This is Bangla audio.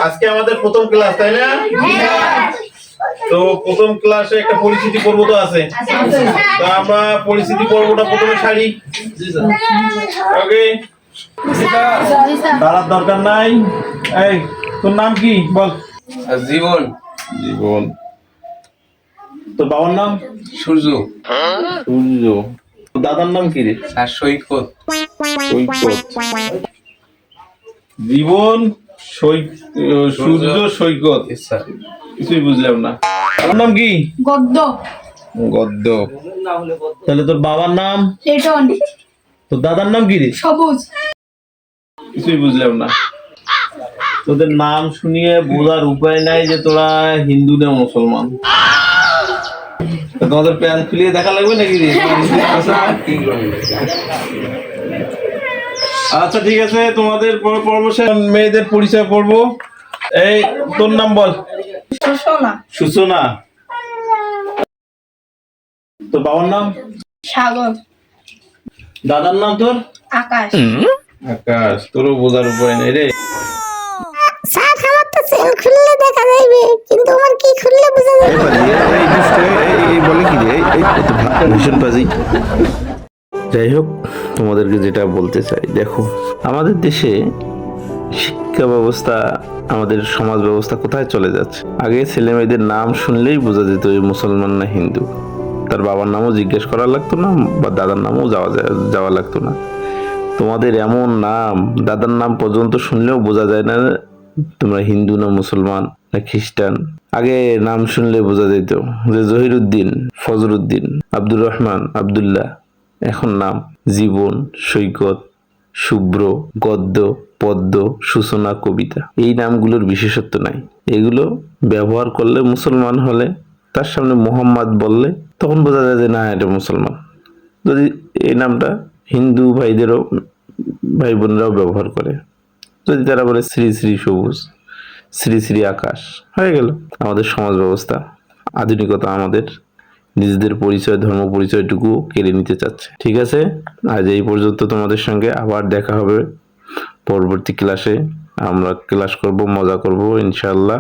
আজকে আমাদের প্রথম ক্লাস, তাই না? তো প্রথম ক্লাসে একটা পরিচিতি পর্ব তো আছে, তো আমরা পরিচিতি পর্বটা প্রথমে সারি। ওকে, দাঁড়ার দরকার নাই। এই, তোর নাম কি বল? জীবন। জীবন। তোর বাবার নাম? সূর্য। সূর্য। তোর দাদার নাম কি রে? আর সৈকত। সৈকত। জীবন, সূর্য, সৈকত। কিছুই বুঝলাম না। আমার নাম কি? গদ্দ। গদ্দ। তাহলে তোর বাবার নাম? লিটন। তোর দাদার নাম কি রে? সবুজ। কিছুই বুঝলাম না। তোদের নাম শুনিয়ে বোঝার উপায় নাই যে তোরা হিন্দু না মুসলমান। তোমাদের প্যান খুলিয়ে দেখা লাগবে নাকি রে? আচ্ছা ঠিক আছে, তোমাদের পর্ব মেয়েদের পরিচয় পড়ব। এই, তোর নাম বল? সুষমা। সূচনা। তোর বাবার নাম? সাগর। দাদার নাম তোর? আকাশ। আকাশ। তোরও বোঝার উপায় নেই রে। স্যার আমার তো সেল খুললে দেখা যাবে, কিন্তু আমার কি খুললে বোঝা যাবে? এই বলে কি রে? এই ভীষণ বাজি। যাই হোক, তোমাদেরকে যেটা বলতে চাই, দেখো আমাদের দেশে শিক্ষা ব্যবস্থা, আমাদের সমাজ ব্যবস্থা কোথায় চলে যাচ্ছে। আগে ছেলে মেয়েদের নাম শুনলেই বোঝা যেত এই মুসলমান না হিন্দু। তার বাবার নামও জিজ্ঞেস করা লাগতো না, বা দাদার নামও যাওয়া লাগতো না। তোমাদের এমন নাম, দাদার নাম পর্যন্ত শুনলেও বোঝা যায় না তোমরা হিন্দু না মুসলমান না খ্রিস্টান। আগে নাম শুনলে বোঝা যেত যে জহিরুদ্দিন, ফজরুদ্দিন, আব্দুর রহমান, আব্দুল্লাহ। এখন নাম জীবন, সৈকত, শুভ্র, গদ্য, পদ্ম, সূচনা, কবিতা। এই নামগুলোর বিশেষত্ব নাই। এগুলো ব্যবহার করলে মুসলমান হলে, তার সামনে মোহাম্মদ বললে তখন বোঝা যায় যে না, এটা মুসলমান। যদি এই নামটা হিন্দু ভাইদেরও, ভাই বোনরাও ব্যবহার করে, যদি তারা বলে শ্রী শ্রী সবুজ, শ্রী শ্রী আকাশ, হয়ে গেল। আমাদের সমাজ ব্যবস্থা, আধুনিকতা আমাদের নিজেদের পরিচয়, ধর্ম পরিচয়টুকু কেড়ে নিতে চাচ্ছে। ঠিক আছে, আজ এই পর্যন্ত। তোমাদের সঙ্গে আবার দেখা হবে পরবর্তী ক্লাসে। আমরা ক্লাস করব, মজা করব ইনশাআল্লাহ।